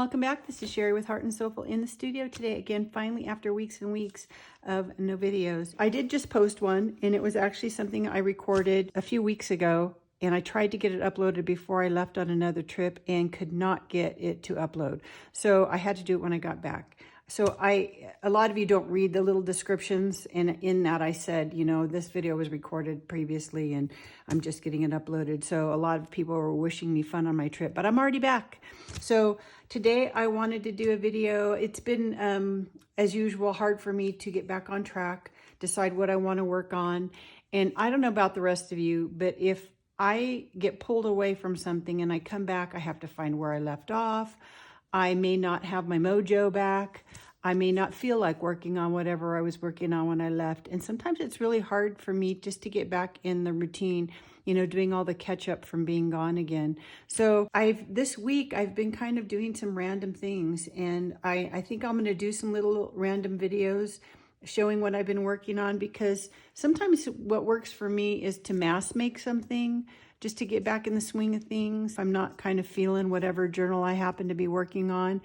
welcome back. This is Sherry with Heart and Soulful in the studio today. Again, finally, after weeks and weeks of no videos. I did just post one, and it was actually something I recorded a few weeks ago, and I tried to get it uploaded before I left on another trip and could not get it to upload. So I had to do it when I got back. So a lot of you don't read the little descriptions, and in that I said, you know, this video was recorded previously and I'm just getting it uploaded. So a lot of people were wishing me fun on my trip, but I'm already back. So today I wanted to do a video. It's been, as usual, hard for me to get back on track, decide what I want to work on. And I don't know about the rest of you, but if I get pulled away from something and I come back, I have to find where I left off. I may not have my mojo back. I may not feel like working on whatever I was working on when I left. And sometimes it's really hard for me just to get back in the routine, you know, doing all the catch up from being gone again. So this week I've been kind of doing some random things, and I think I'm going to do some little random videos showing what I've been working on, because sometimes what works for me is to mass make something just to get back in the swing of things. I'm not kind of feeling whatever journal I happen to be working on.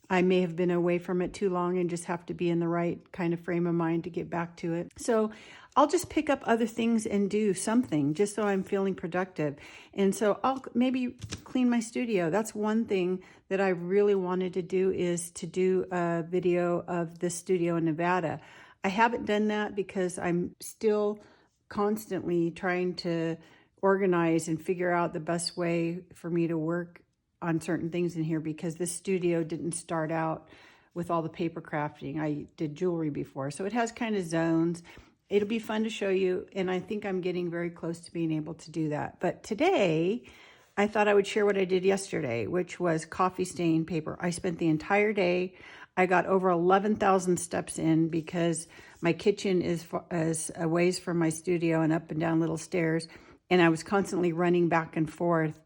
I may have been away from it too long and just have to be in the right kind of frame of mind to get back to it. So I'll just pick up other things and do something just so I'm feeling productive. And so I'll maybe clean my studio. That's one thing that I really wanted to do, is to do a video of the studio in Nevada. I haven't done that because I'm still constantly trying to organize and figure out the best way for me to work on certain things in here, because this studio didn't start out with all the paper crafting. I did jewelry before, so it has kind of zones. It'll be fun to show you, and I think I'm getting very close to being able to do that. But today, I thought I would share what I did yesterday, which was coffee stain paper. I spent the entire day. I got over 11,000 steps in, because my kitchen is a ways from my studio and up and down little stairs, and I was constantly running back and forth,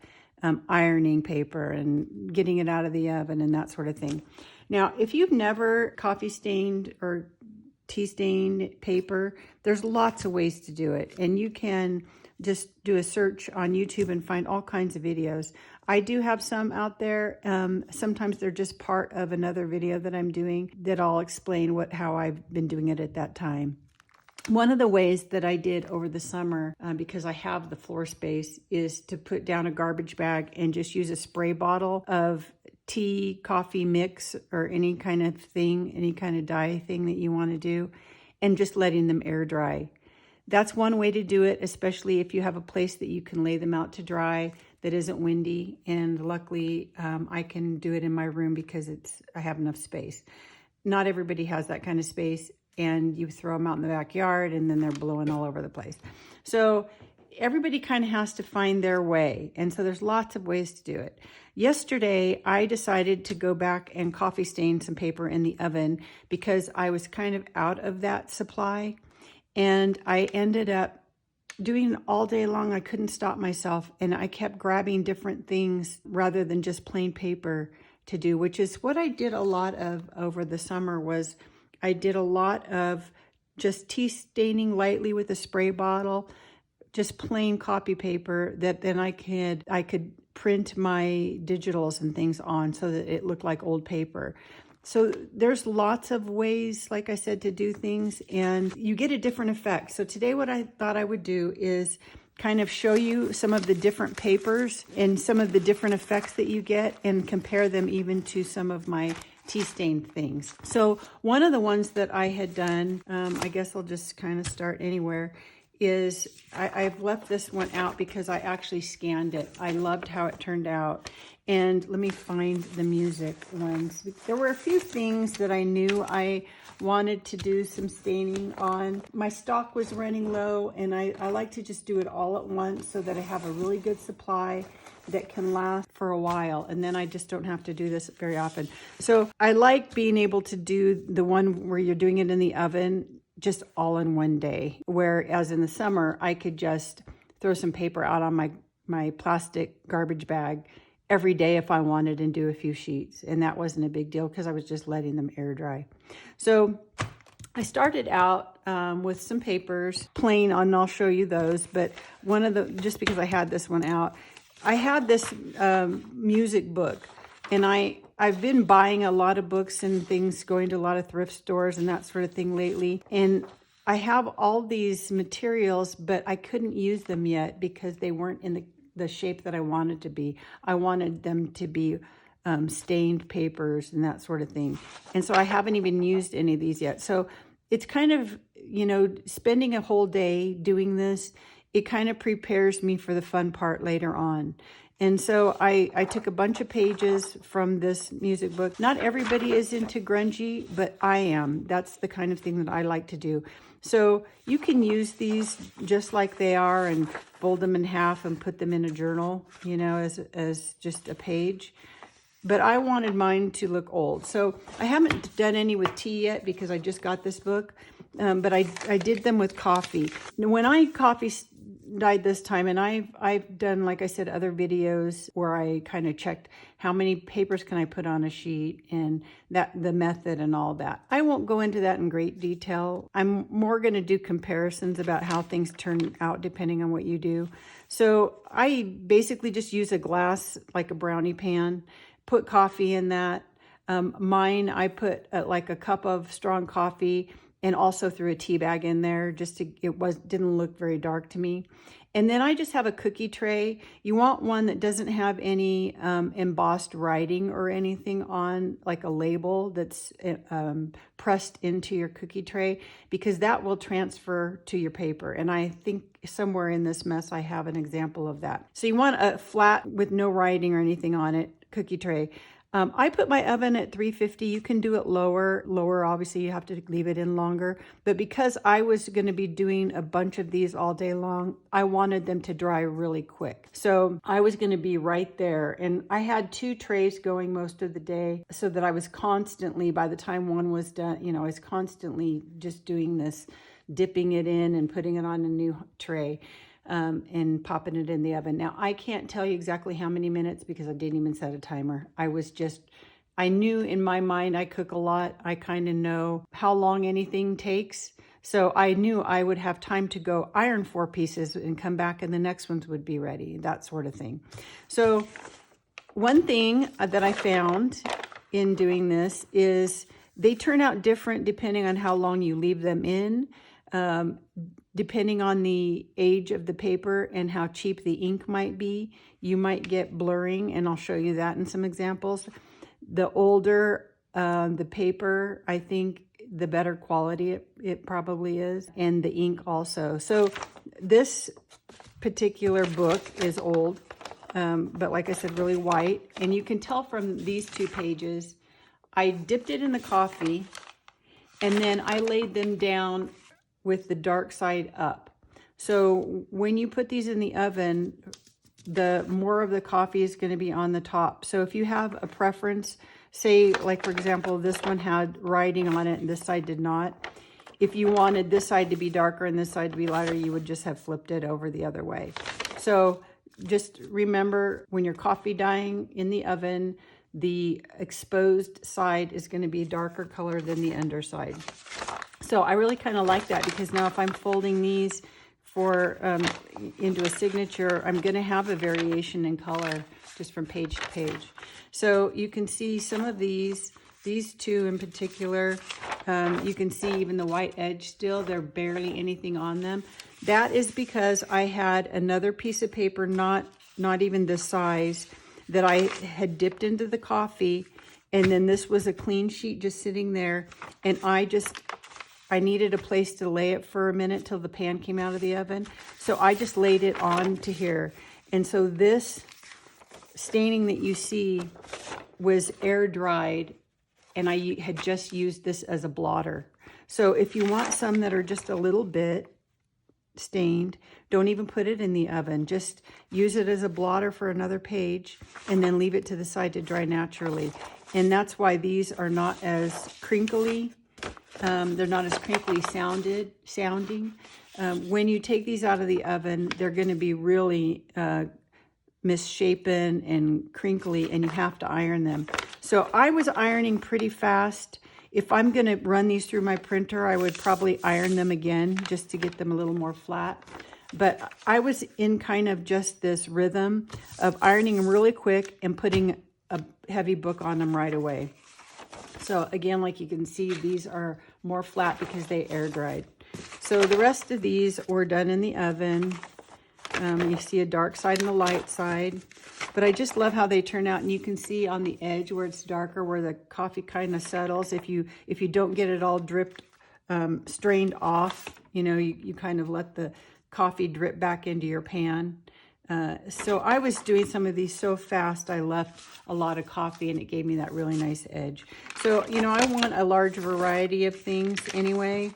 ironing paper and getting it out of the oven and that sort of thing. Now, if you've never coffee stained or tea stained paper, there's lots of ways to do it. And you can just do a search on YouTube and find all kinds of videos. I do have some out there. Sometimes they're just part of another video that I'm doing that I'll explain how I've been doing it at that time. One of the ways that I did over the summer, because I have the floor space, is to put down a garbage bag and just use a spray bottle of tea, coffee mix, or any kind of thing, any kind of dye thing that you want to do, and just letting them air dry. That's one way to do it, especially if you have a place that you can lay them out to dry that isn't windy. And luckily, I can do it in my room because I have enough space. Not everybody has that kind of space, and you throw them out in the backyard and then they're blowing all over the place. So everybody kind of has to find their way. And so there's lots of ways to do it. Yesterday, I decided to go back and coffee stain some paper in the oven because I was kind of out of that supply. And I ended up doing it all day long. I couldn't stop myself, and I kept grabbing different things rather than just plain paper to do, which is what I did a lot of over the summer. Was I did a lot of just tea staining lightly with a spray bottle, just plain copy paper that then I could print my digitals and things on so that it looked like old paper. So there's lots of ways, like I said, to do things, and you get a different effect. So today what I thought I would do is kind of show you some of the different papers and some of the different effects that you get, and compare them even to some of my tea stained things. So one of the ones that I had done, I guess I'll just kind of start anywhere, is I've left this one out because I actually scanned it. I loved how it turned out. And let me find the music ones. There were a few things that I knew I wanted to do some staining on. My stock was running low, and I like to just do it all at once so that I have a really good supply that can last for a while, and then I just don't have to do this very often. So I like being able to do the one where you're doing it in the oven just all in one day, whereas in the summer I could just throw some paper out on my plastic garbage bag every day if I wanted and do a few sheets, and that wasn't a big deal because I was just letting them air dry. So I started out with some papers, plain, and I'll show you those, but just because I had this one out, I had this music book And I've been buying a lot of books and things, going to a lot of thrift stores and that sort of thing lately. And I have all these materials, but I couldn't use them yet because they weren't in the shape that I wanted to be. I wanted them to be stained papers and that sort of thing. And so I haven't even used any of these yet. So it's kind of, you know, spending a whole day doing this, it kind of prepares me for the fun part later on. And so I took a bunch of pages from this music book. Not everybody is into grungy, but I am. That's the kind of thing that I like to do. So you can use these just like they are and fold them in half and put them in a journal, you know, as just a page. But I wanted mine to look old. So I haven't done any with tea yet because I just got this book. But I did them with coffee. When I coffee dyed this time, and I've done, like I said, other videos where I kind of checked how many papers can I put on a sheet and the method and all that. I won't go into that in great detail. I'm more going to do comparisons about how things turn out depending on what you do. So I basically just use a glass, like a brownie pan, put coffee in that. Mine, I put like a cup of strong coffee and also threw a tea bag in there just to, didn't look very dark to me. And then I just have a cookie tray. You want one that doesn't have any embossed writing or anything on, like a label that's pressed into your cookie tray, because that will transfer to your paper. And I think somewhere in this mess, I have an example of that. So you want a flat with no writing or anything on it cookie tray. I put my oven at 350. You can do it lower. Lower, obviously, you have to leave it in longer. But because I was going to be doing a bunch of these all day long, I wanted them to dry really quick. So I was going to be right there. And I had 2 trays going most of the day so that I was constantly, by the time one was done, you know, I was constantly just doing this, dipping it in and putting it on a new tray. And popping it in the oven. Now, I can't tell you exactly how many minutes because I didn't even set a timer. I knew in my mind I cook a lot. I kind of know how long anything takes. So I knew I would have time to go iron 4 pieces and come back and the next ones would be ready, that sort of thing. So one thing that I found in doing this is they turn out different depending on how long you leave them in. Depending on the age of the paper and how cheap the ink might be, you might get blurring, and I'll show you that in some examples. The older the paper, I think the better quality it probably is, and the ink also. So this particular book is old, but like I said, really white. And you can tell from these 2 pages, I dipped it in the coffee, and then I laid them down with the dark side up. So when you put these in the oven, the more of the coffee is going to be on the top. So if you have a preference, say like for example, this one had writing on it and this side did not. If you wanted this side to be darker and this side to be lighter, you would just have flipped it over the other way. So just remember, when you're coffee dyeing in the oven, the exposed side is going to be a darker color than the underside. So I really kind of like that, because now if I'm folding these for into a signature, I'm going to have a variation in color just from page to page. So you can see some of these 2 in particular, you can see even the white edge still, there's barely anything on them. That is because I had another piece of paper, not even this size, that I had dipped into the coffee, and then this was a clean sheet just sitting there, and I needed a place to lay it for a minute till the pan came out of the oven. So I just laid it on to here. And so this staining that you see was air dried, and I had just used this as a blotter. So if you want some that are just a little bit stained, don't even put it in the oven. Just use it as a blotter for another page and then leave it to the side to dry naturally. And that's why these are not as crinkly. They're not as crinkly sounding. When you take these out of the oven, they're going to be really misshapen and crinkly, and you have to iron them. So I was ironing pretty fast. If I'm going to run these through my printer, I would probably iron them again just to get them a little more flat. But I was in kind of just this rhythm of ironing them really quick and putting a heavy book on them right away. So again, like you can see, these are more flat because they air dried. So the rest of these were done in the oven. You see a dark side and a light side, but I just love how they turn out. And you can see on the edge where it's darker, where the coffee kind of settles. If you don't get it all dripped, strained off, you know, you kind of let the coffee drip back into your pan. So I was doing some of these so fast, I left a lot of coffee, and it gave me that really nice edge. So, you know, I want a large variety of things anyway.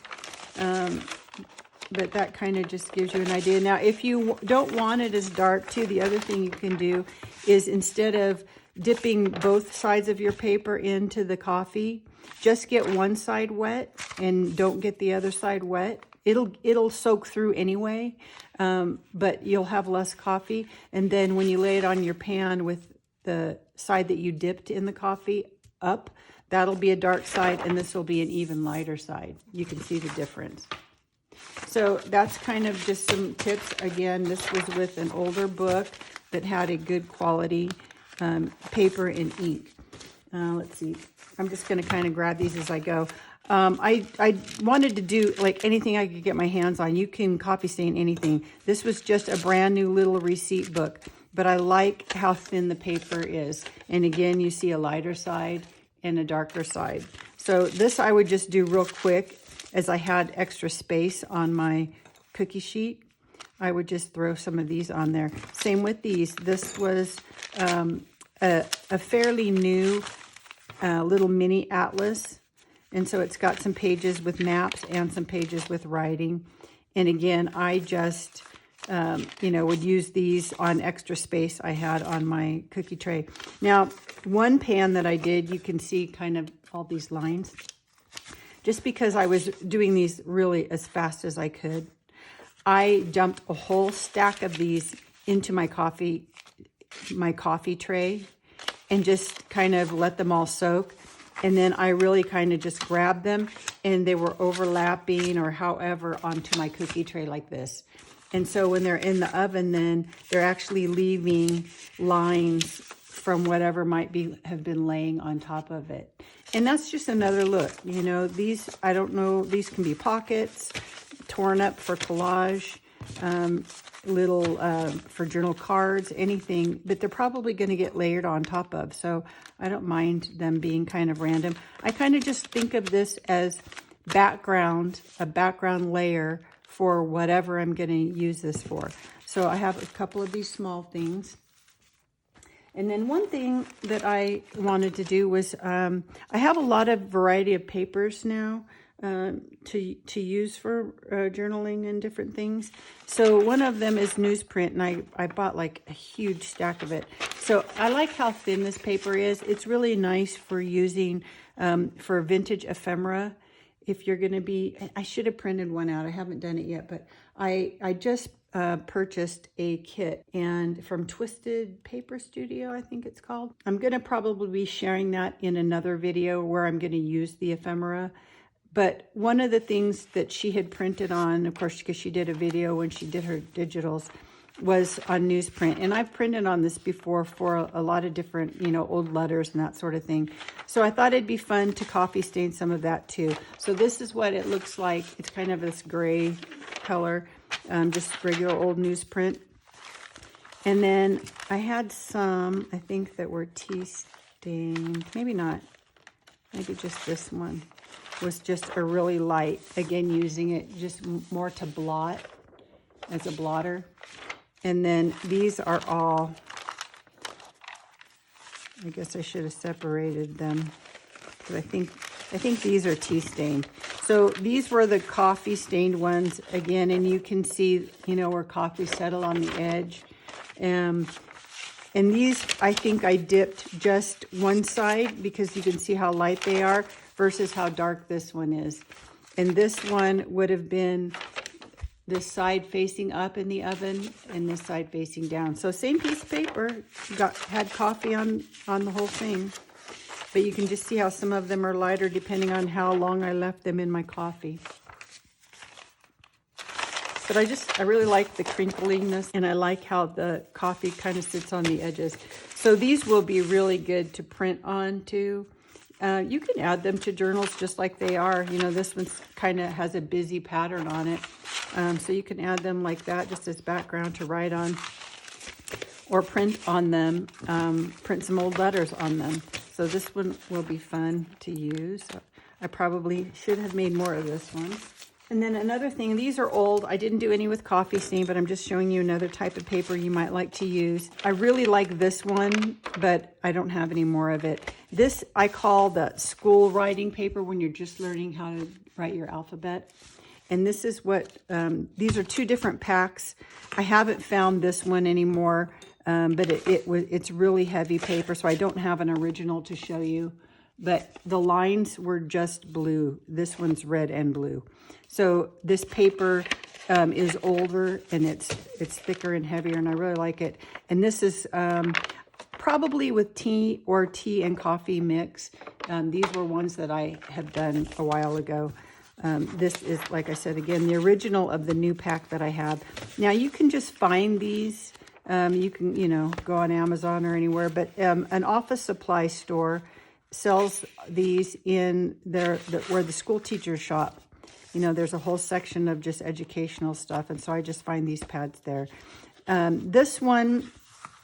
But that kind of just gives you an idea. Now, if you don't want it as dark too, the other thing you can do is, instead of dipping both sides of your paper into the coffee, just get one side wet and don't get the other side wet. It'll soak through anyway, but you'll have less coffee. And then when you lay it on your pan with the side that you dipped in the coffee up, that'll be a dark side, and this will be an even lighter side. You can see the difference. So that's kind of just some tips. Again, this was with an older book that had a good quality paper and ink. Let's see. I'm just going to kind of grab these as I go. I wanted to do like anything I could get my hands on. You can copy stain anything. This was just a brand new little receipt book, but I like how thin the paper is. And again, you see a lighter side and a darker side. So this I would just do real quick, as I had extra space on my cookie sheet. I would just throw some of these on there. Same with these. This was a fairly new little mini atlas. And so it's got some pages with maps and some pages with writing. And again, I just, you know, would use these on extra space I had on my cookie tray. Now, one pan that I did, you can see kind of all these lines. Just because I was doing these really as fast as I could, I dumped a whole stack of these into my coffee tray and just kind of let them all soak. And then I really kind of just grabbed them, and they were overlapping or however onto my cookie tray like this. And so when they're in the oven, then they're actually leaving lines from whatever might have been laying on top of it. And that's just another look. You know, these, I don't know, these can be pockets, torn up for collage, little for journal cards, anything, but they're probably going to get layered on top of. So I don't mind them being kind of random. I kind of just think of this as background, a background layer for whatever I'm going to use this for. So I have a couple of these small things. And then one thing that I wanted to do was, I have a lot of variety of papers now to use for journaling and different things. So one of them is newsprint, and I bought like a huge stack of it. So I like how thin this paper is. It's really nice for using for vintage ephemera. If you're going to be, I should have printed one out. I haven't done it yet, but I just purchased a kit and from Twisted Paper Studio, I think it's called. I'm going to probably be sharing that in another video where I'm going to use the ephemera. But one of the things that she had printed on, of course, because she did a video when she did her digitals, was on newsprint. And I've printed on this before for a lot of different, you know, old letters and that sort of thing. So I thought it'd be fun to coffee stain some of that too. So this is what it looks like. It's kind of this gray color, just regular old newsprint. And then I had some, I think, that were tea stained. Maybe not. Maybe just this one was just a really light. Again, using it just more to blot as a blotter. And then these are all, I guess I should have separated them, because I think these are tea stained. So these were the coffee stained ones again, and you can see, you know, where coffee settled on the edge. And these, I think I dipped just one side because you can see how light they are versus how dark this one is. And this one would have been this side facing up in the oven and this side facing down. So same piece of paper, had coffee on the whole thing. But you can just see how some of them are lighter depending on how long I left them in my coffee. But I really like the crinkliness, and I like how the coffee kind of sits on the edges. So these will be really good to print on too. You can add them to journals just like they are. You know, this one's kind of has a busy pattern on it. So you can add them like that just as background to write on, or print on them, print some old letters on them. So this one will be fun to use. I probably should have made more of this one. And then another thing, these are old. I didn't do any with coffee stain, but I'm just showing you another type of paper you might like to use. I really like this one, but I don't have any more of it. This I call the school writing paper when you're just learning how to write your alphabet. And this is what, these are two different packs. I haven't found this one anymore, but it's really heavy paper, so I don't have an original to show you. But the lines were just blue. This one's red and blue. So this paper is older, and it's thicker and heavier, and I really like it. And this is probably with tea or tea and coffee mix. These were ones that I had done a while ago. This is, like I said, again, the original of the new pack that I have. Now, you can just find these. You can, you know, go on Amazon or anywhere, but an office supply store sells these in where the school teachers shop. You know, there's a whole section of just educational stuff, and so I just find these pads there. This one,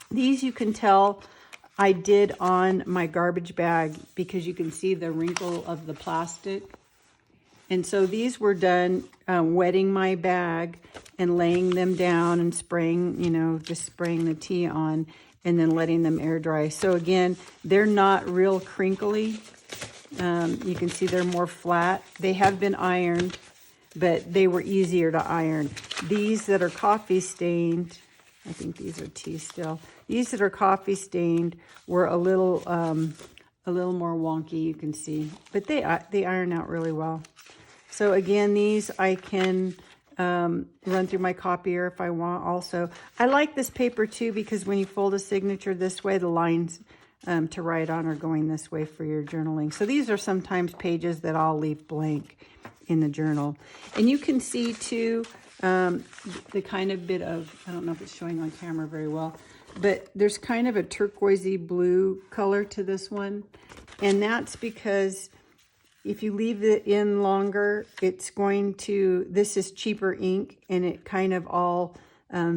these you can tell I did on my garbage bag because you can see the wrinkle of the plastic. And so these were done wetting my bag and laying them down and spraying, you know, just spraying the tea on and then letting them air dry. So again, they're not real crinkly. You can see they're more flat. They have been ironed, but they were easier to iron. These that are coffee stained, I think these are tea still. These that are coffee stained were a little more wonky, you can see, but they iron out really well. So again, these I can run through my copier if I want also. I like this paper too because when you fold a signature this way, the lines to write on are going this way for your journaling. So these are sometimes pages that I'll leave blank in the journal. And you can see too the kind of bit of, I don't know if it's showing on camera very well, but there's kind of a turquoisey blue color to this one. And that's because if you leave it in longer, it's going to, this is cheaper ink, and it kind of all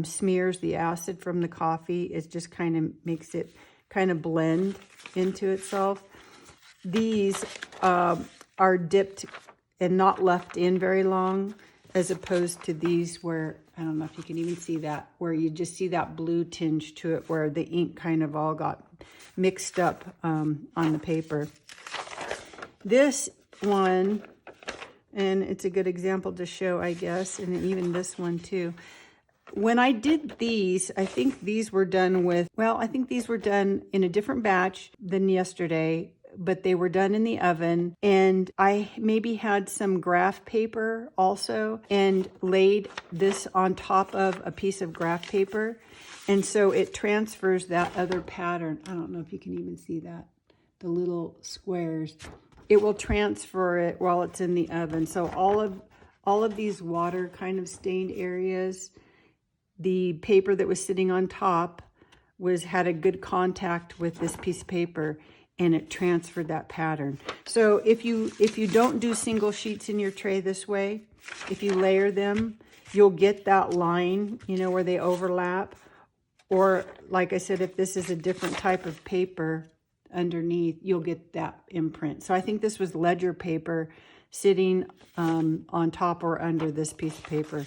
smears the acid from the coffee. It just kind of makes it kind of blend into itself. These are dipped and not left in very long, as opposed to these where, I don't know if you can even see that, where you just see that blue tinge to it, where the ink kind of all got mixed up on the paper. This one, and it's a good example to show, I guess, and even this one too. When I did these, I think these were done with, well, I think these were done in a different batch than yesterday, but they were done in the oven, and I maybe had some graph paper also and laid this on top of a piece of graph paper, and so it transfers that other pattern. I don't know if you can even see that, the little squares. It will transfer it while it's in the oven. So all of these water kind of stained areas, the paper that was sitting on top had a good contact with this piece of paper, and it transferred that pattern. So if you don't do single sheets in your tray this way, if you layer them, you'll get that line, you know, where they overlap. Or like I said, if this is a different type of paper underneath, you'll get that imprint. So I think this was ledger paper sitting on top or under this piece of paper.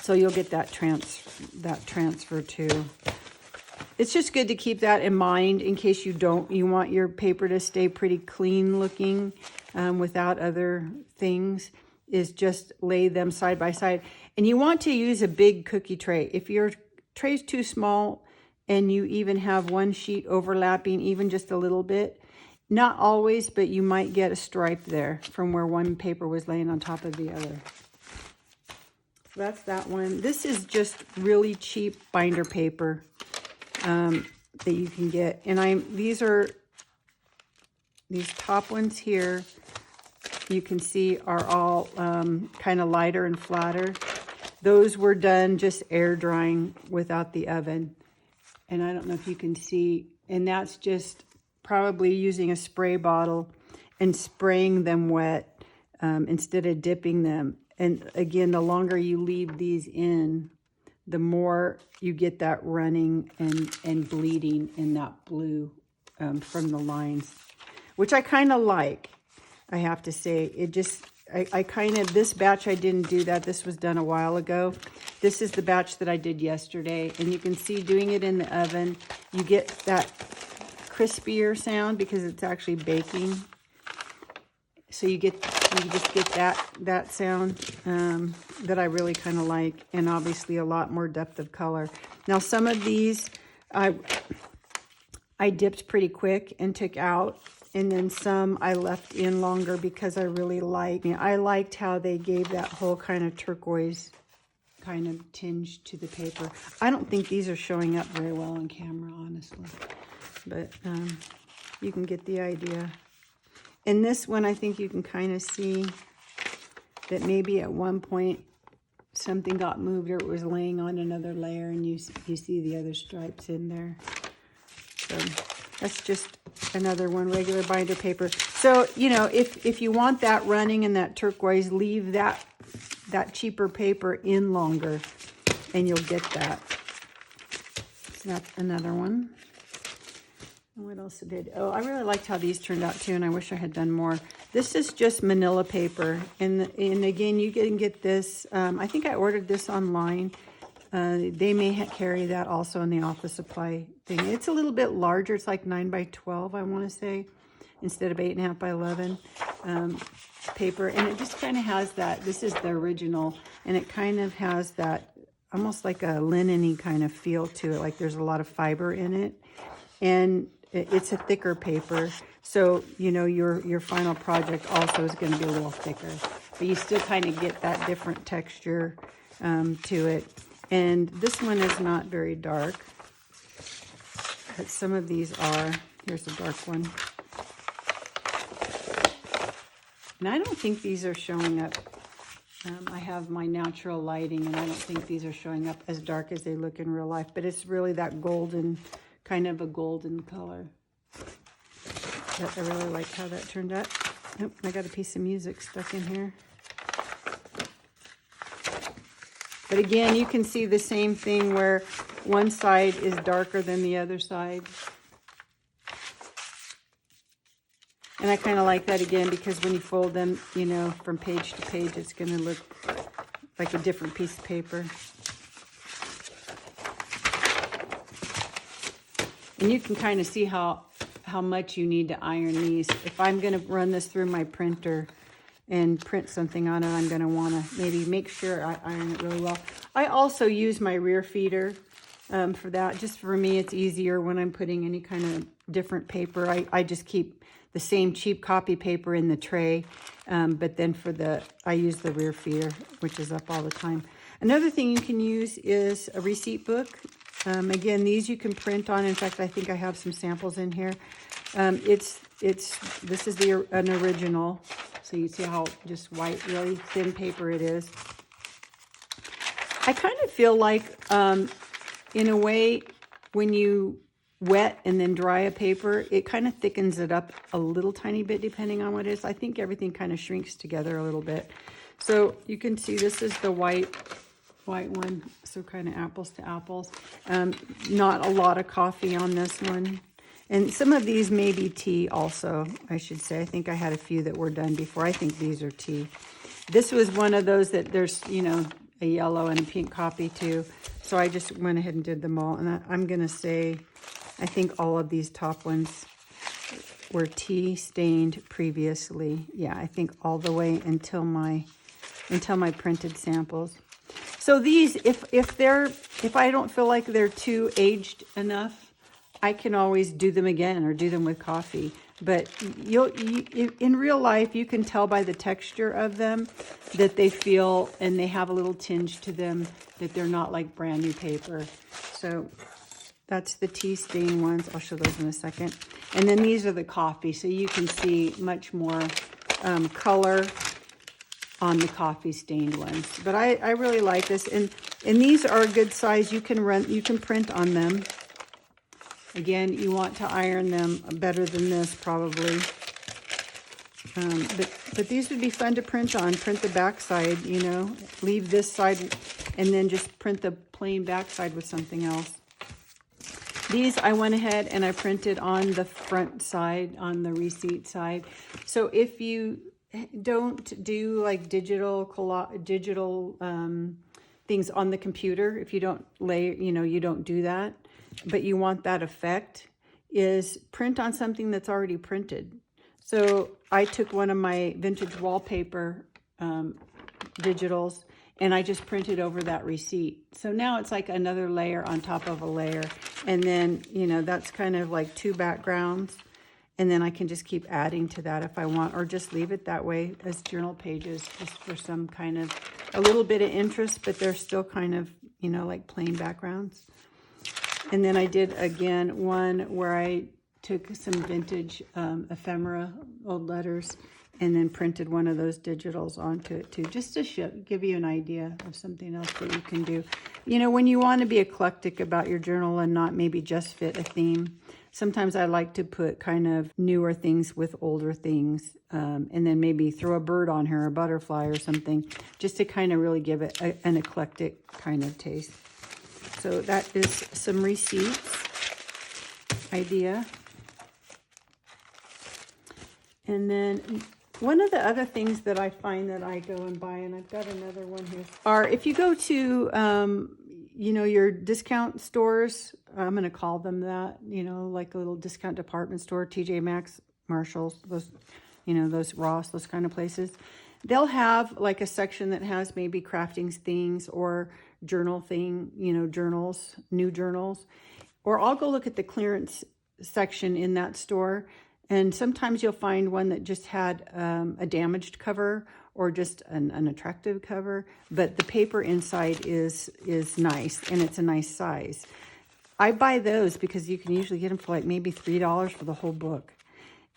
So you'll get that transfer too. It's just good to keep that in mind in case you want your paper to stay pretty clean looking without other things, is just lay them side by side. And you want to use a big cookie tray. If your tray's too small and you even have one sheet overlapping even just a little bit, not always, but you might get a stripe there from where one paper was laying on top of the other. So that's that one. This is just really cheap binder paper that you can get. And these top ones here, you can see are all kind of lighter and flatter. Those were done just air drying without the oven. And I don't know if you can see, and that's just probably using a spray bottle and spraying them wet instead of dipping them. And again, the longer you leave these in, the more you get that running and bleeding in that blue from the lines, which I kind of like, I have to say. It just, I kind of, this batch I didn't do that. This was done a while ago. This is the batch that I did yesterday. And you can see doing it in the oven, you get that crispier sound because it's actually baking. So you just get that sound that I really kind of like, and obviously a lot more depth of color. Now some of these I dipped pretty quick and took out, and then some I left in longer because I really liked how they gave that whole kind of turquoise kind of tinge to the paper. I don't think these are showing up very well on camera, honestly, but you can get the idea. In this one, I think you can kind of see that maybe at one point something got moved or it was laying on another layer, and you see the other stripes in there. So that's just another one, regular binder paper. So, you know, if you want that running and that turquoise, leave that cheaper paper in longer and you'll get that. So that's another one. What else did? Oh, I really liked how these turned out too, and I wish I had done more. This is just Manila paper, and again, you can get this. I think I ordered this online. They may carry that also in the office supply thing. It's a little bit larger. It's like 9 by 12, I want to say, instead of 8.5 by 11 paper, and it just kind of has that. This is the original, and it kind of has that almost like a linen-y kind of feel to it. Like there's a lot of fiber in it, and it's a thicker paper, so you know your final project also is going to be a little thicker, but you still kind of get that different texture to it. And this one is not very dark, but some of these are. Here's a dark one, and I don't think these are showing up. I have my natural lighting, and I don't think these are showing up as dark as they look in real life, but it's really that golden, kind of a golden color. But I really like how that turned out. Oh, I got a piece of music stuck in here. But again, you can see the same thing where one side is darker than the other side. And I kind of like that again because when you fold them, you know, from page to page, it's going to look like a different piece of paper. And you can kind of see how much you need to iron these. If I'm going to run this through my printer and print something on it, I'm going to want to maybe make sure I iron it really well. I also use my rear feeder for that. Just for me, it's easier when I'm putting any kind of different paper. I just keep the same cheap copy paper in the tray, but then I use the rear feeder, which is up all the time. Another thing you can use is a receipt book. Again, these you can print on. In fact, I think I have some samples in here. This is an original. So you see how just white, really thin paper it is. I kind of feel like, in a way, when you wet and then dry a paper, it kind of thickens it up a little tiny bit depending on what it is. I think everything kind of shrinks together a little bit. So you can see this is the white one, so kind of apples to apples. Not a lot of coffee on this one. And some of these may be tea also, I should say. I think I had a few that were done before. I think these are tea. This was one of those that there's, you know, a yellow and a pink copy too. So I just went ahead and did them all. And I'm going to say, I think all of these top ones were tea stained previously. Yeah, I think all the way until my printed samples. So these, if I don't feel like they're too aged enough, I can always do them again or do them with coffee. But in real life, you can tell by the texture of them that they feel, and they have a little tinge to them, that they're not like brand new paper. So that's the tea stain ones. I'll show those in a second. And then these are the coffee. So you can see much more color on the coffee stained ones. But I really like this. And these are a good size. You can print on them. Again, you want to iron them better than this probably. But these would be fun to print on. Print the back side, you know, leave this side and then just print the plain back side with something else. These I went ahead and I printed on the front side, on the receipt side. So if you don't do like digital things on the computer, if you don't you don't do that, but you want that effect, is print on something that's already printed. So I took one of my vintage wallpaper digitals and I just printed over that receipt. So now it's like another layer on top of a layer. And then, you know, that's kind of like two backgrounds. And then I can just keep adding to that if I want, or just leave it that way as journal pages, just for some kind of, a little bit of interest, but they're still kind of, you know, like plain backgrounds. And then I did, again, one where I took some vintage ephemera, old letters, and then printed one of those digitals onto it too, just to give you an idea of something else that you can do. You know, when you want to be eclectic about your journal and not maybe just fit a theme, sometimes I like to put kind of newer things with older things, and then maybe throw a bird on here, a butterfly or something, just to kind of really give it an eclectic kind of taste. So that is some receipts idea. And then one of the other things that I find that I go and buy, and I've got another one here, are if you go to, you know, your discount stores, I'm going to call them that, you know, like a little discount department store, TJ Maxx, Marshalls, those, you know, those Ross, those kind of places. They'll have like a section that has maybe crafting things or journal thing, you know, journals, new journals. Or I'll go look at the clearance section in that store. And sometimes you'll find one that just had a damaged cover or just an unattractive cover, but the paper inside is nice and it's a nice size. I buy those because you can usually get them for like maybe $3 for the whole book.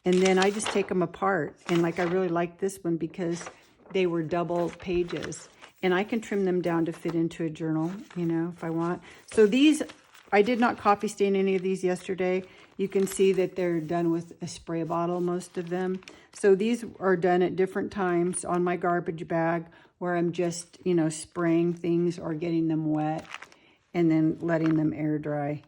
And then I just take them apart. And like I really like this one because they were double pages. And I can trim them down to fit into a journal, you know, if I want. So these, I did not coffee stain any of these yesterday. You can see that they're done with a spray bottle, most of them. So these are done at different times on my garbage bag where I'm just, you know, spraying things or getting them wet and then letting them air dry.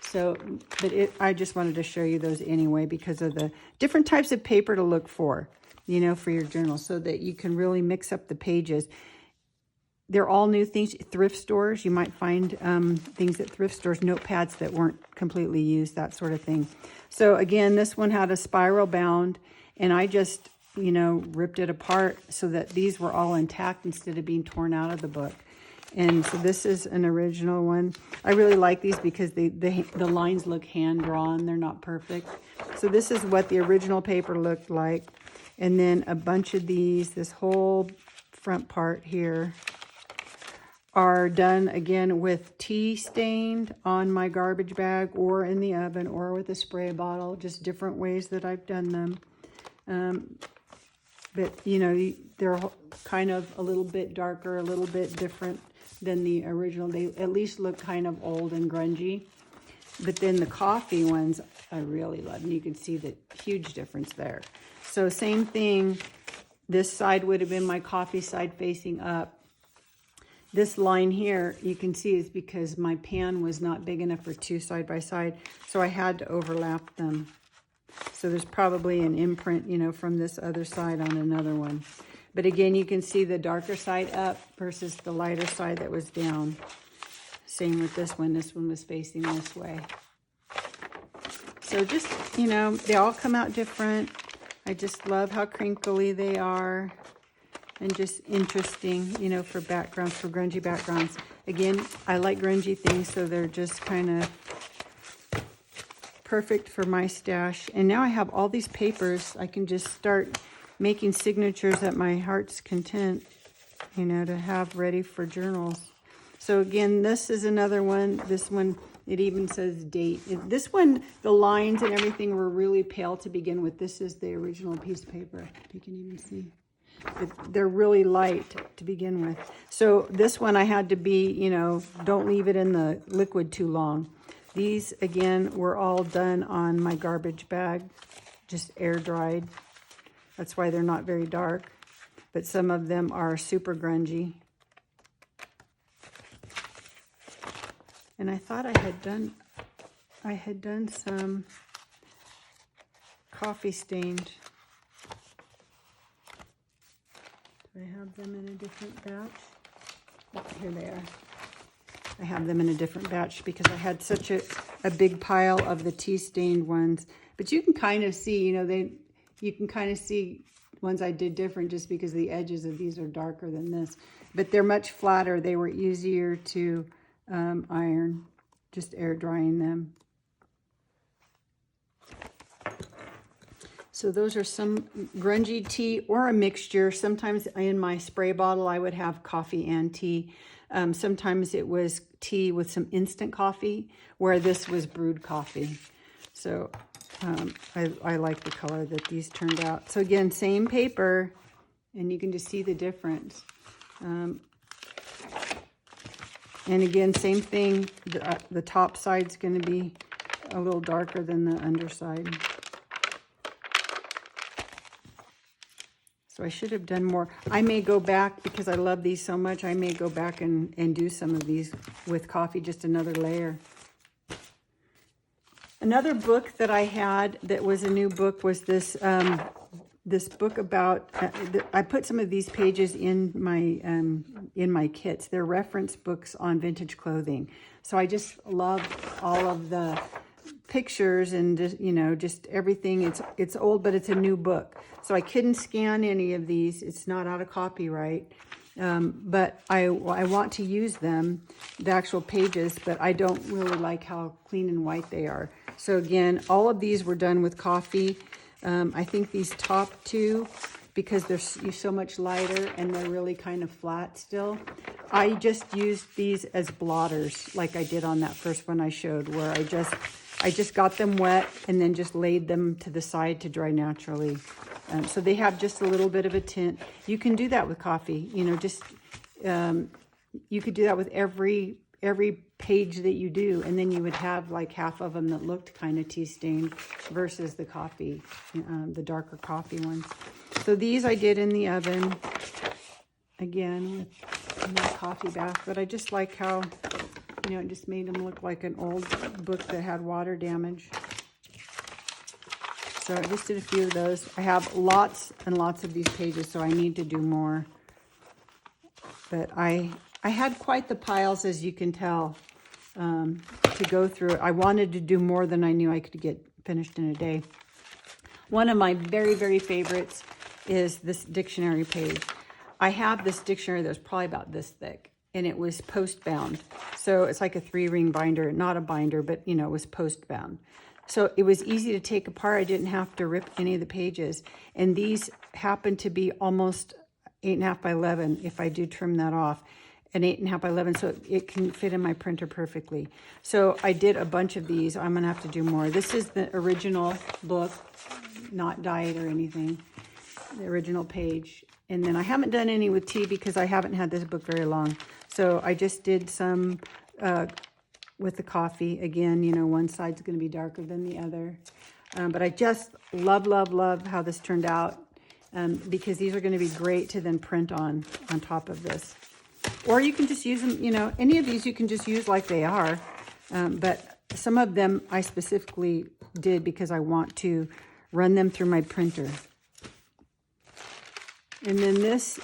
So, but I just wanted to show you those anyway because of the different types of paper to look for, you know, for your journal so that you can really mix up the pages. They're all new things. Thrift stores, you might find things at thrift stores, notepads that weren't completely used, that sort of thing. So again, this one had a spiral bound, and I just, you know, ripped it apart so that these were all intact instead of being torn out of the book. And so this is an original one. I really like these because the lines look hand-drawn. They're not perfect. So this is what the original paper looked like. And then a bunch of these, this whole front part here, are done again with tea stained on my garbage bag or in the oven or with a spray bottle, just different ways that I've done them. But, you know, they're kind of a little bit darker, a little bit different than the original. They at least look kind of old and grungy. But then the coffee ones, I really love. And you can see the huge difference there. So same thing. This side would have been my coffee side facing up. This line here, you can see, is because my pan was not big enough for two side by side. So I had to overlap them. So there's probably an imprint, you know, from this other side on another one. But again, you can see the darker side up versus the lighter side that was down. Same with this one. This one was facing this way. So just, you know, they all come out different. I just love how crinkly they are. And just interesting, you know, for backgrounds, for grungy backgrounds. Again, I like grungy things, so they're just kind of perfect for my stash. And now I have all these papers. I can just start making signatures at my heart's content, you know, to have ready for journals. So again, this is another one. This one, it even says date. This one, the lines and everything were really pale to begin with. This is the original piece of paper, if you can even see. They're really light to begin with. So this one I had to be, you know, don't leave it in the liquid too long. These, again, were all done on my garbage bag, just air dried. That's why they're not very dark. But some of them are super grungy. And I thought I had done some coffee stained. Do I have them in a different batch? Oh, here they are. I have them in a different batch because I had such a big pile of the tea stained ones. But you can kind of see, you know, you can kind of see ones I did different just because the edges of these are darker than this. But they're much flatter. They were easier to iron, just air drying them. So those are some grungy tea or a mixture. Sometimes in my spray bottle, I would have coffee and tea. Sometimes it was tea with some instant coffee, where this was brewed coffee. So I like the color that these turned out. So again, same paper, and you can just see the difference. And again, same thing. The top side's going to be a little darker than the underside. So I should have done more. I may go back, because I love these so much, I may go back and do some of these with coffee, just another layer. Another book that I had that was a new book was this this book about, I put some of these pages in my kits. They're reference books on vintage clothing. So I just love all of the pictures and just, you know, just everything. It's old, but it's a new book. So I couldn't scan any of these. It's not out of copyright. But I want to use them, the actual pages, but I don't really like how clean and white they are. So again, all of these were done with coffee. I think these top two, because they're so much lighter and they're really kind of flat still, I just used these as blotters, like I did on that first one I showed, where I just got them wet and then just laid them to the side to dry naturally. So they have just a little bit of a tint. You can do that with coffee, you know, just, you could do that with every page that you do, and then you would have like half of them that looked kind of tea stained versus the coffee, the darker coffee ones. So these I did in the oven, again, with my coffee bath, but I just like how, you know, it just made them look like an old book that had water damage. So I just did a few of those. I have lots and lots of these pages, so I need to do more. But I had quite the piles, as you can tell, to go through. I wanted to do more than I knew I could get finished in a day. One of my very, very favorites is this dictionary page. I have this dictionary that was probably about this thick, and it was post-bound. So it's like a 3-ring binder, not a binder, but, you know, it was post-bound. So it was easy to take apart. I didn't have to rip any of the pages. And these happen to be almost 8.5 by 11 if I do trim that off. And 8.5 by 11, so it can fit in my printer perfectly. So I did a bunch of these. I'm gonna have to do more. This is the original book, not dyed or anything, the original page. And then I haven't done any with tea because I haven't had this book very long. So I just did some with the coffee. Again, you know, one side's gonna be darker than the other. But I just love, love, love how this turned out, because these are gonna be great to then print on top of this. Or you can just use them, you know, any of these you can just use like they are. But some of them I specifically did because I want to run them through my printer. And then this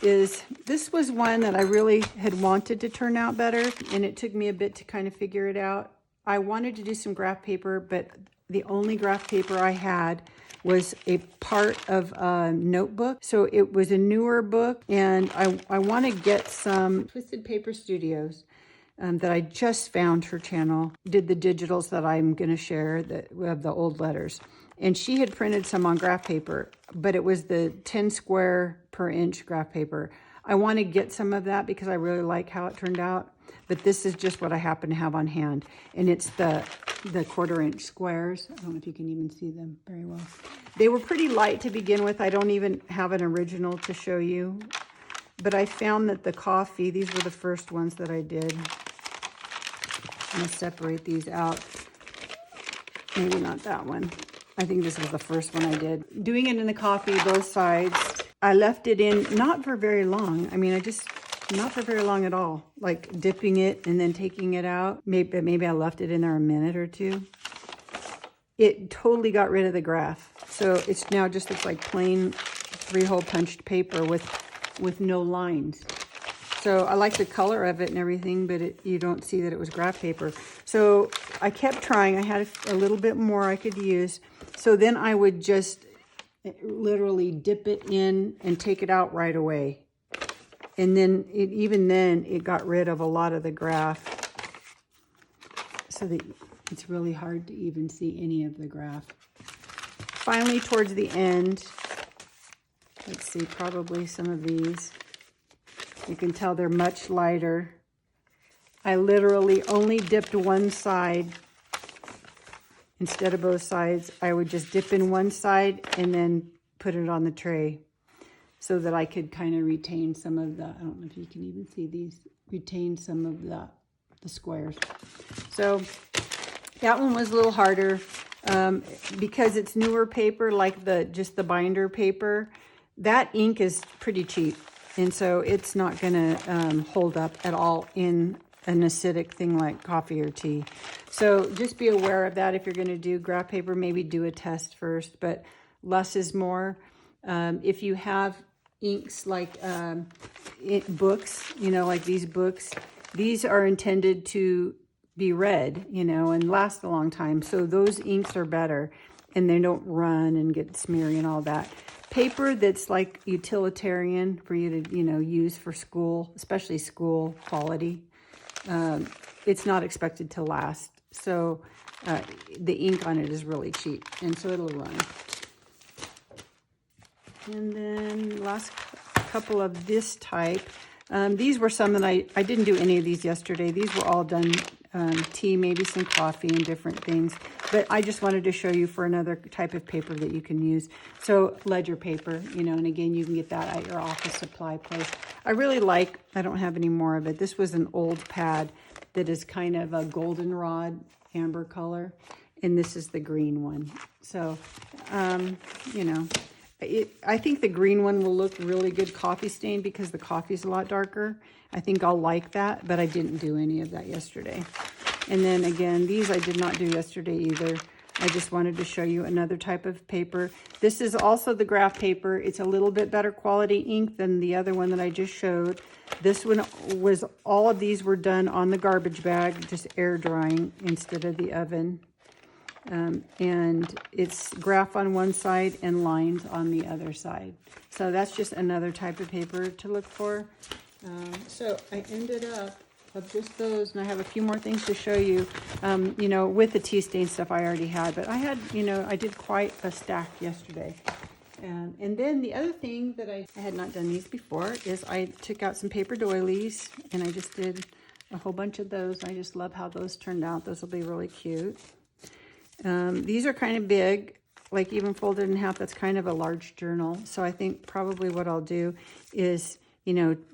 was one that I really had wanted to turn out better, and it took me a bit to kind of figure it out. I wanted to do some graph paper, but the only graph paper I had was a part of a notebook. So it was a newer book, and I want to get some Twisted Paper Studios that I just found her channel, did the digitals that I'm going to share that have the old letters. And she had printed some on graph paper, but it was the 10 square per inch graph paper. I want to get some of that because I really like how it turned out. but this is just what I happen to have on hand. And it's the 1/4-inch squares. I don't know if you can even see them very well. They were pretty light to begin with. I don't even have an original to show you. But I found that the coffee, these were the first ones that I did. I'm going to separate these out. Maybe not that one. I think this was the first one I did. Doing it in the coffee, both sides. I left it in, not for very long. I mean, not for very long at all. Like dipping it and then taking it out. Maybe I left it in there a minute or two. It totally got rid of the graph. So it's now just looks like plain 3-hole punched paper with no lines. So I like the color of it and everything, but you don't see that it was graph paper. So I kept trying. I had a little bit more I could use. So then I would just literally dip it in and take it out right away. And then even then it got rid of a lot of the graph. So that it's really hard to even see any of the graph. Finally, towards the end, let's see, probably some of these. You can tell they're much lighter. I literally only dipped one side instead of both sides. I would just dip in one side and then put it on the tray so that I could kind of retain some of the, I don't know if you can even see these, retain some of the squares. So that one was a little harder because it's newer paper, like just the binder paper. That ink is pretty cheap. And so it's not going to hold up at all in an acidic thing like coffee or tea. So just be aware of that if you're going to do graph paper. Maybe do a test first, but less is more. If you have inks like books, like these books, these are intended to be read, and last a long time. So those inks are better and they don't run and get smeary and all that. Paper that's like utilitarian for you to, use for school, especially school quality, it's not expected to last. So the ink on it is really cheap, and so it'll run. And then last couple of this type. These were some that I didn't do any of these yesterday. These were all done tea, maybe some coffee and different things. But I just wanted to show you for another type of paper that you can use. So ledger paper, and again, you can get that at your office supply place. I really like, I don't have any more of it. This was an old pad that is kind of a goldenrod amber color. And this is the green one. So, I think the green one will look really good coffee stain because the coffee is a lot darker. I think I'll like that, but I didn't do any of that yesterday. And then again, these I did not do yesterday either. I just wanted to show you another type of paper. This is also the graph paper. It's a little bit better quality ink than the other one that I just showed. This one was, all of these were done on the garbage bag, just air drying instead of the oven. And it's graph on one side and lines on the other side. So that's just another type of paper to look for. So I ended up of just those, and I have a few more things to show you, with the tea stain stuff I already had, but I had, I did quite a stack yesterday. And then the other thing that I had not done these before is I took out some paper doilies, and I just did a whole bunch of those. I just love how those turned out. Those will be really cute. These are kind of big, like even folded in half, that's kind of a large journal. So I think probably what I'll do is,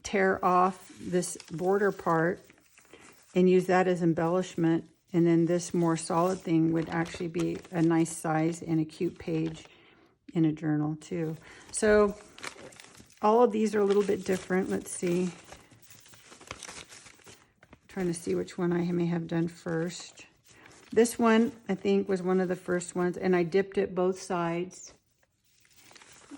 tear off this border part and use that as embellishment. And then this more solid thing would actually be a nice size and a cute page in a journal too. So all of these are a little bit different. Let's see. I'm trying to see which one I may have done first. This one, I think, was one of the first ones, and I dipped it both sides.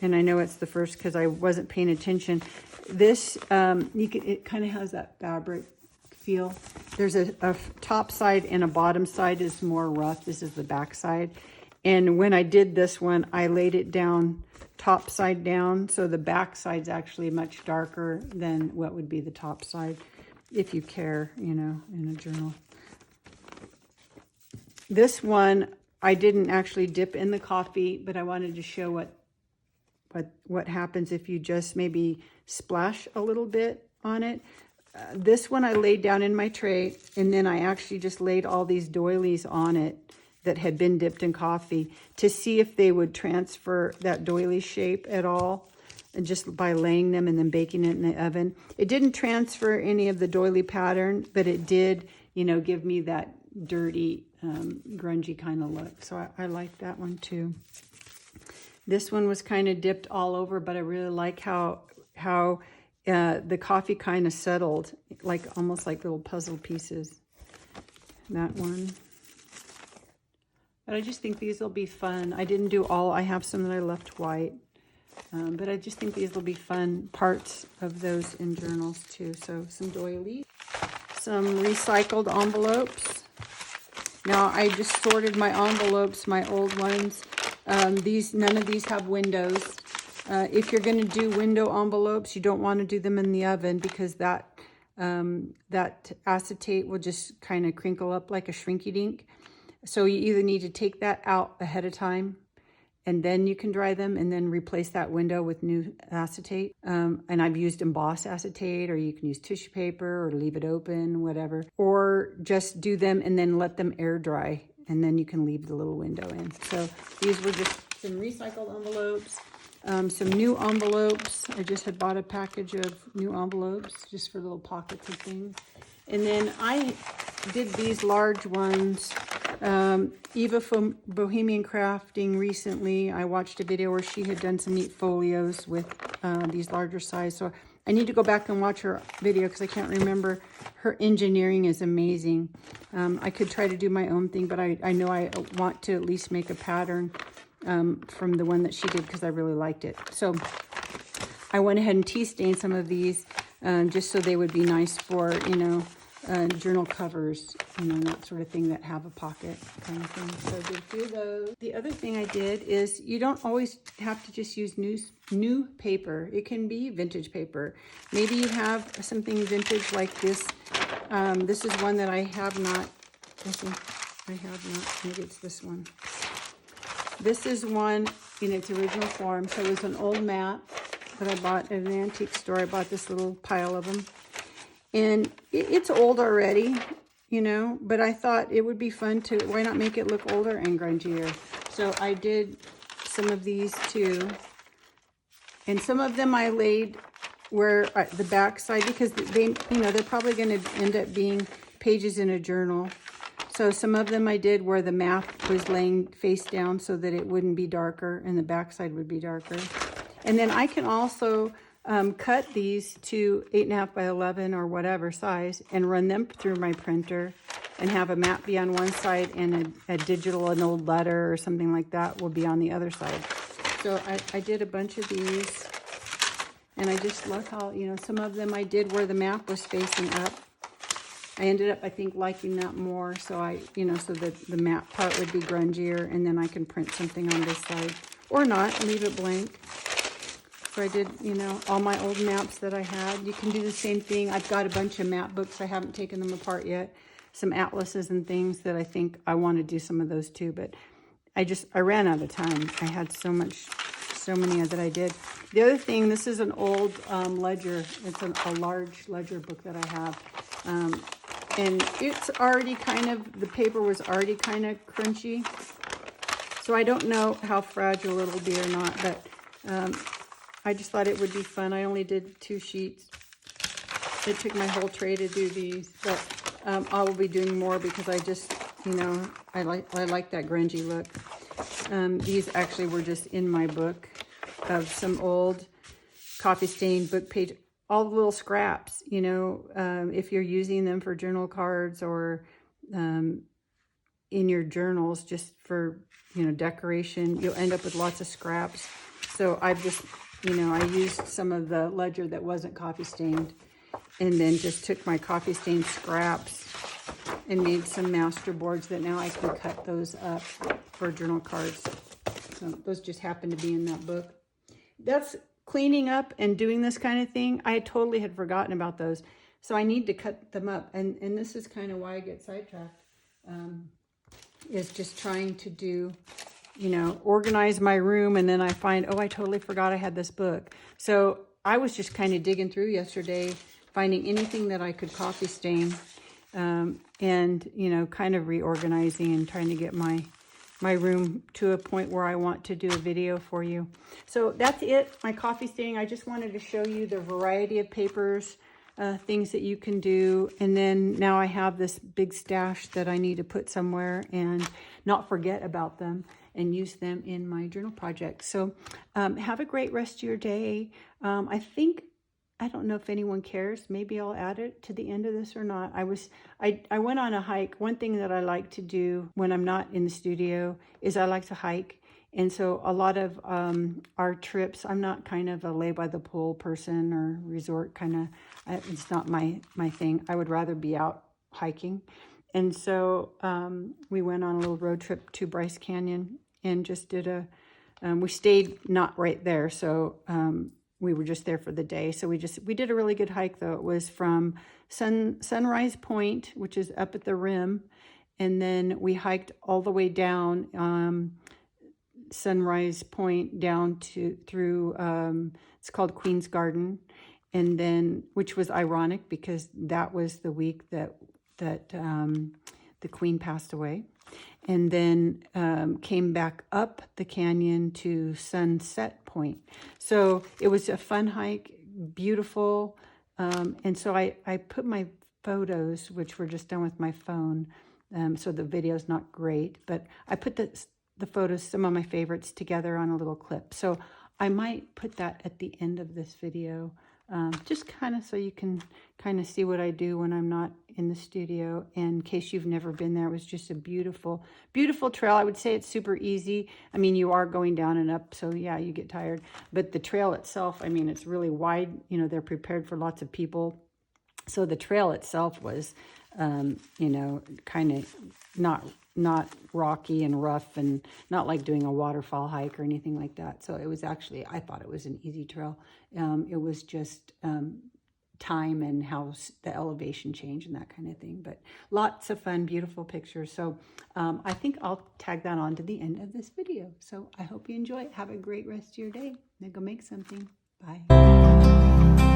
And I know it's the first because I wasn't paying attention. This, it kind of has that fabric feel. There's a top side and a bottom side is more rough. This is the back side. And when I did this one, I laid it down top side down. So the back side's actually much darker than what would be the top side, if you care, in a journal. This one, I didn't actually dip in the coffee, but I wanted to show what happens if you just maybe splash a little bit on it. This one I laid down in my tray, and then I actually just laid all these doilies on it that had been dipped in coffee to see if they would transfer that doily shape at all, and just by laying them and then baking it in the oven. It didn't transfer any of the doily pattern, but it did, you know, give me that dirty, grungy kind of look. So I like that one too. This one was kind of dipped all over, but I really like how the coffee kind of settled, like almost like little puzzle pieces. That one. But I just think these will be fun. I didn't do all. I have some that I left white. But I just think these will be fun parts of those in journals too. So some doilies. Some recycled envelopes. Now I just sorted my envelopes, my old ones. None of these have windows. If you're going to do window envelopes, you don't want to do them in the oven because that acetate will just kind of crinkle up like a shrinky dink. So you either need to take that out ahead of time, and then you can dry them, and then replace that window with new acetate. And I've used embossed acetate, or you can use tissue paper, or leave it open, whatever. Or just do them and then let them air dry, and then you can leave the little window in. So these were just some recycled envelopes. Some new envelopes. I just had bought a package of new envelopes just for little pockets of things. And then I did these large ones. Eva from Bohemian Crafting recently, I watched a video where she had done some neat folios with these larger size. So I need to go back and watch her video because I can't remember. Her engineering is amazing. I could try to do my own thing, but I know I want to at least make a pattern from the one that she did because I really liked it. So I went ahead and tea stained some of these just so they would be nice for, you know, journal covers, you know, that sort of thing that have a pocket kind of thing. So I did a few of those. The other thing I did is you don't always have to just use new paper. It can be vintage paper. Maybe you have something vintage like this. This is one that I have not. Maybe it's this one. This is one in its original form. So it was an old mat that I bought at an antique store. I bought this little pile of them. And it's old already, you know, but I thought it would be fun to, why not make it look older and grungier? So I did some of these too. And some of them I laid where the back side, because they, you know, they're probably going to end up being pages in a journal. So some of them I did where the map was laying face down so that it wouldn't be darker and the back side would be darker. And then I can also cut these to 8.5 by 11 or whatever size and run them through my printer and have a map be on one side and a digital, an old letter or something like that will be on the other side. So I did a bunch of these, and I just love how, you know, some of them I did where the map was facing up. I ended up, I think, liking that more. So I, you know, so that the map part would be grungier, and then I can print something on this side or not, leave it blank. So I did, you know, all my old maps that I had. You can do the same thing. I've got a bunch of map books. I haven't taken them apart yet. Some atlases and things that I think I want to do some of those too. But I ran out of time. I had so many that I did. The other thing, this is an old ledger. It's a large ledger book that I have. And it's already kind of, the paper was already kind of crunchy. So I don't know how fragile it'll be or not, but I just thought it would be fun. I only did 2 sheets. It took my whole tray to do these, but I will be doing more because I just, you know, I like that grungy look. These actually were just in my book of some old coffee stained book page, all the little scraps, you know, if you're using them for journal cards or in your journals just for, you know, decoration, you'll end up with lots of scraps. So I've just, you know, I used some of the ledger that wasn't coffee stained and then just took my coffee stained scraps and made some master boards that now I can cut those up for journal cards. So those just happen to be in that book. That's cleaning up and doing this kind of thing. I totally had forgotten about those. So I need to cut them up. And this is kind of why I get sidetracked, is just trying to do, you know, organize my room, and then I find, oh, I totally forgot I had this book. So I was just kind of digging through yesterday finding anything that I could coffee stain, and, you know, kind of reorganizing and trying to get my room to a point where I want to do a video for you. So that's it, my coffee staining. I just wanted to show you the variety of papers, things that you can do. And then now I have this big stash that I need to put somewhere and not forget about them and use them in my journal project. So have a great rest of your day. I don't know if anyone cares. Maybe I'll add it to the end of this or not. I went on a hike. One thing that I like to do when I'm not in the studio is I like to hike. And so a lot of our trips, I'm not kind of a lay by the pool person or resort kind of, it's not my thing. I would rather be out hiking. And so we went on a little road trip to Bryce Canyon and just did we stayed not right there. So we were just there for the day. So we did a really good hike though. It was from Sunrise Point, which is up at the rim. And then we hiked all the way down Sunrise Point down through it's called Queen's Garden. And then, which was ironic because that was the week that the Queen passed away. And then came back up the canyon to Sunset Point. So it was a fun hike, beautiful. And so I put my photos, which were just done with my phone, so the video's not great, but I put the photos, some of my favorites, together on a little clip. So I might put that at the end of this video, just kind of so you can kind of see what I do when I'm not in the studio. And in case you've never been there, it was just a beautiful, beautiful trail. I would say it's super easy. I mean, you are going down and up, so yeah, you get tired. But the trail itself, I mean, it's really wide. You know, they're prepared for lots of people. So the trail itself was, you know, kind of not rocky and rough and not like doing a waterfall hike or anything like that. So it was actually, I thought it was an easy trail. It was just time and how the elevation changed and that kind of thing. But lots of fun, beautiful pictures. So I think I'll tag that on to the end of this video. So I hope you enjoy it. Have a great rest of your day. Now go make something. Bye.